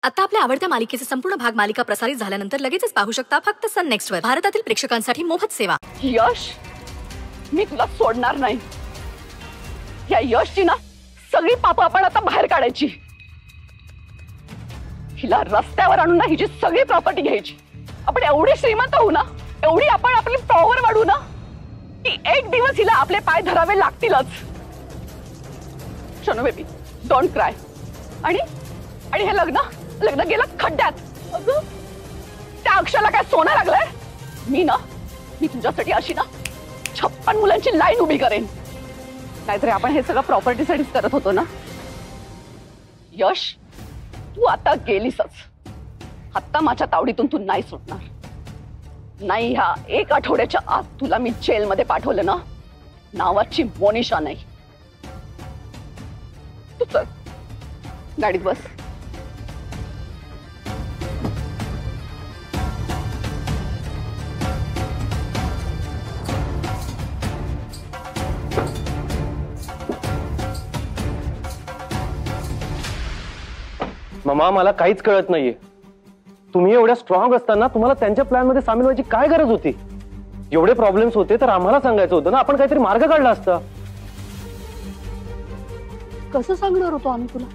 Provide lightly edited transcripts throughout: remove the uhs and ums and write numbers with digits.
आता आपल्या आवडत्या मालिकेचे संपूर्ण भाग मालिका प्रसारित झाल्यानंतर लगेचच पाहू शकता फक्त सन नेक्स्ट वर। भारतातील प्रेक्षकांसाठी मोफत सेवा। यश, मी तुला सोडणार नाही। या यशची ना सगळी पाप आपण आता बाहेर काढायची। हिला रस्त्यावर आणून ना हिची सगळी प्रॉपर्टी घ्यायची। आपण एवढे श्रीमंत होऊ ना, एवढी आपण आपली पॉवर वाढू ना की एक दिवस हिला आपले पाय धरावे लागतीलच। Shanu baby, don't cry. आणि हे लग्न गेलं खड्ड्यात। अगं त्या अक्षराला काय सोनं लागलंय? मी तुझ्यासाठी अशी ना 56 मुलांची लाईन उभी करेन। नाहीतरी आपण हे सगळं प्रॉपर्टीसाठीच करत होतो ना। यश, तू आता गेलीसच। आता माझ्या तावडीतून तू नाही सुटणार। नाही, ह्या 1 आठवड्याच्या आत तुला मी जेलमध्ये पाठवलं ना, नावाची मोनिशा नाही। तू चल, गाडीत बस। मामा, मला काहीच कळत नाहीये। तुम्ही एवढ्या स्ट्रॉंग असताना तुम्हाला त्यांच्या प्लॅन मध्ये सामील व्हायची काय गरज होती? एवढे प्रॉब्लेम्स होते तर आम्हाला सांगायचं होतं ना, आपण काहीतरी मार्ग काढला असता। कसं सांगणार होतो आम्ही तुला?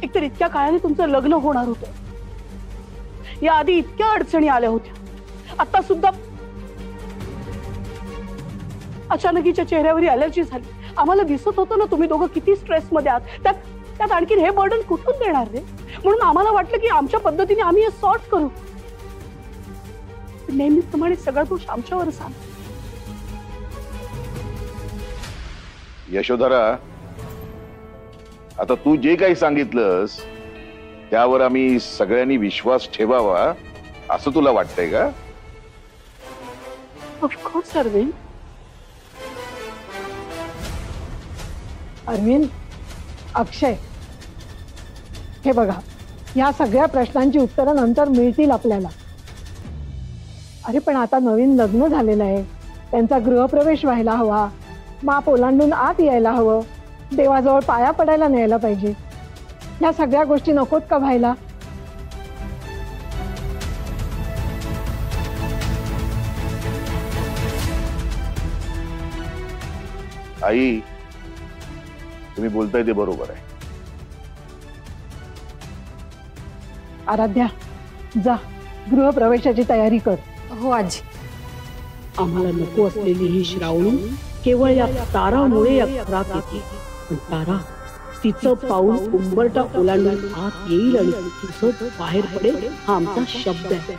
एकतर इतक्या काळाने तुमचं लग्न होणार होतं। या आधी इतक्या अडचणी आल्या होत्या। आता सुद्धा अचानकीच्या चेहऱ्यावर अलर्जी झाली। आम्हाला दिसत होतं ना तुम्ही दोघं किती स्ट्रेस मध्ये आहात। त्यात आणखी हे बर्डन कुठून देणार रे? म्हणून आम्हाला वाटलं की आमच्या पद्धतीने आम्ही हे सॉर्ट करू। नेहमीप्रमाणे सगळा दोष आमच्यावरच आला। यशोधरा, आता तू जे काही सांगितलंस त्यावर आम्ही सगळ्यांनी विश्वास ठेवावा असं तुला वाटतंय का? ऑफकोर्स अरविंद। अरविंद, अक्षय, हे बघा, या सगळ्या प्रश्नांची उत्तरं नंतर मिळतील आपल्याला। अरे पण आता नवीन लग्न झालेलं आहे, त्यांचा गृहप्रवेश व्हायला हवा, माप ओलांडून आत यायला हवं, देवाजवळ पाया पडायला न्यायला पाहिजे। या सगळ्या गोष्टी नकोत का व्हायला? आई, तुम्ही बोलताय ते बरोबर आहे। आराध्या, जा गृहप्रवेशाची तयारी कर। हो आजी। आम्हाला नको असलेली ही श्रावणी केवळ या तारामुळे या घरात येते। पण तारा तिचं पाऊल उंबरठा ओलांडून आत येईल आणि तुझं बाहेर पडेल हा आमचा शब्द आहे।